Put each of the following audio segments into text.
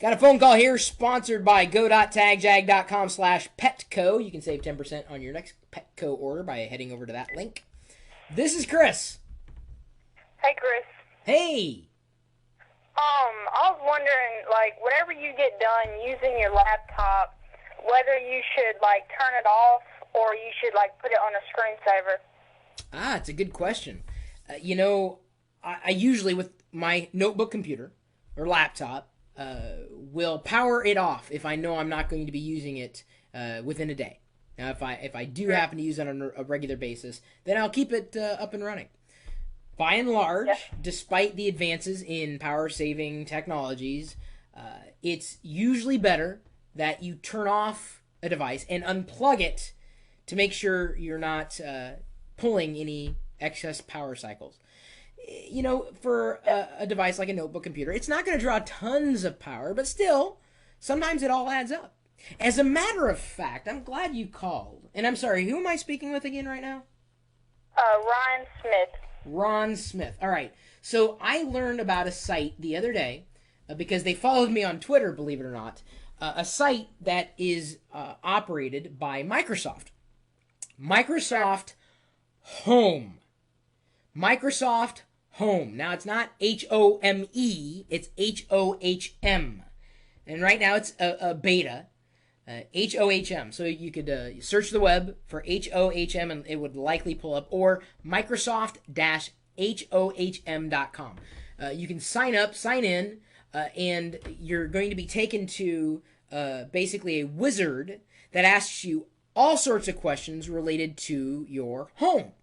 Got a phone call here sponsored by go.tagjag.com/petco. You can save 10% on your next Petco order by heading over to that link. This is Chris. Hey, Chris. Hey. I was wondering, like, whenever you get done using your laptop, whether you should, like, turn it off or you should, like, put it on a screensaver. It's a good question. I usually, with my notebook computer or laptop, will power it off if I know I'm not going to be using it within a day. Now, if I do happen to use it on a regular basis, then I'll keep it up and running. By and large, despite the advances in power-saving technologies, it's usually better that you turn off a device and unplug it to make sure you're not pulling any excess power cycles. For a device like a notebook computer, it's not going to draw tons of power, but still, sometimes it all adds up. As a matter of fact, I'm glad you called. And I'm sorry, who am I speaking with again right now? Ryan Smith. Ron Smith. All right. So I learned about a site the other day because they followed me on Twitter, believe it or not. A site that is operated by Microsoft. Microsoft Home. Microsoft Home. Now, it's not H-O-M-E. It's H-O-H-M. And right now, it's a beta. H-O-H-M. So you could search the web for H-O-H-M and it would likely pull up, or Microsoft-HOHM.com. You can sign in, and you're going to be taken to basically a wizard that asks you all sorts of questions related to your home.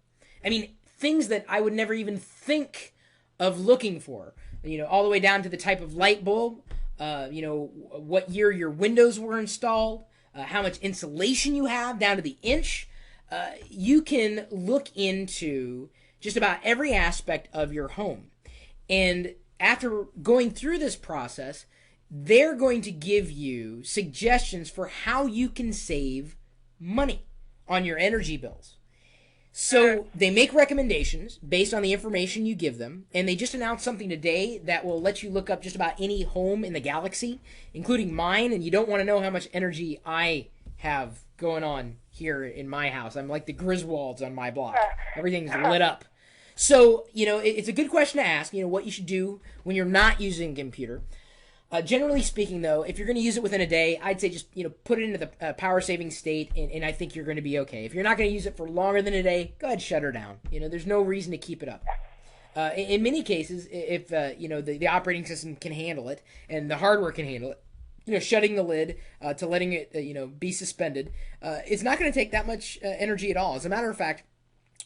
I mean, things that I would never even think of looking for. All the way down to the type of light bulb, what year your windows were installed, how much insulation you have, down to the inch. You can look into just about every aspect of your home. And after going through this process, they're going to give you suggestions for how you can save money on your energy bills. So they make recommendations based on the information you give them, and they just announced something today that will let you look up just about any home in the galaxy, including mine, and you don't want to know how much energy I have going on here in my house. I'm like the Griswolds on my block. Everything's lit up. So, it's a good question to ask, what you should do when you're not using a computer. Generally speaking, though, if you're going to use it within a day, I'd say just, put it into the power-saving state, and I think you're going to be okay. If you're not going to use it for longer than a day, go ahead and shut her down. There's no reason to keep it up. In many cases, if, the operating system can handle it, and the hardware can handle it, shutting the lid to letting it, be suspended, it's not going to take that much energy at all. As a matter of fact,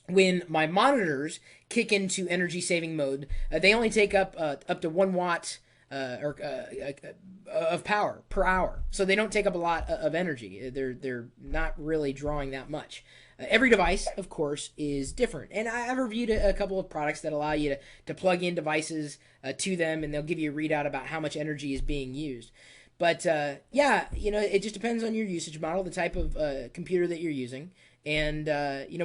when my monitors kick into energy-saving mode, they only take up to 1 watt of power per hour, so they don't take up a lot of energy. They're not really drawing that much. Every device, of course, is different, and I've reviewed a couple of products that allow you to plug in devices to them, and they'll give you a readout about how much energy is being used. But it just depends on your usage model, the type of computer that you're using, and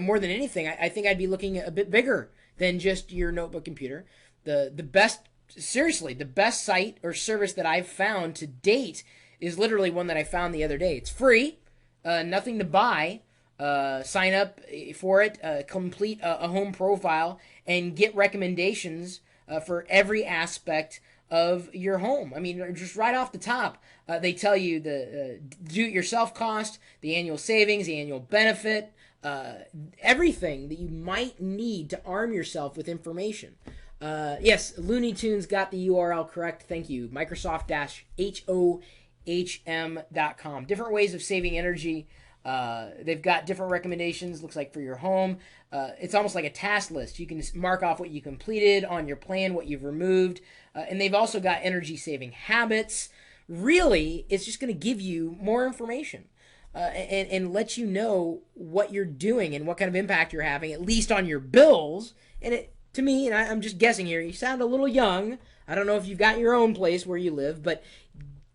more than anything, I think I'd be looking a bit bigger than just your notebook computer. The best site or service that I've found to date is literally one that I found the other day. It's free, nothing to buy. Sign up for it, complete a home profile, and get recommendations for every aspect of your home. I mean, just right off the top, they tell you the do-it-yourself cost, the annual savings, the annual benefit, everything that you might need to arm yourself with information. Yes, Looney Tunes got the URL correct. Thank you. Microsoft-HOHM.com. Different ways of saving energy. They've got different recommendations, looks like, for your home. It's almost like a task list. You can mark off what you completed on your plan, what you've removed. And they've also got energy-saving habits. Really, it's just going to give you more information and let you know what you're doing and what kind of impact you're having, at least on your bills. And to me, and I'm just guessing here, you sound a little young. I don't know if you've got your own place where you live, but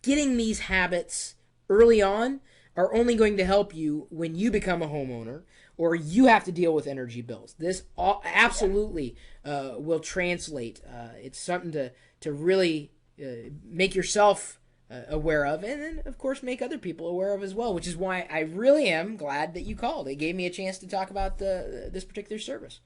getting these habits early on are only going to help you when you become a homeowner or you have to deal with energy bills. This absolutely will translate. It's something to really make yourself aware of, and then of course make other people aware of as well. Which is why I really am glad that you called. It gave me a chance to talk about this particular service.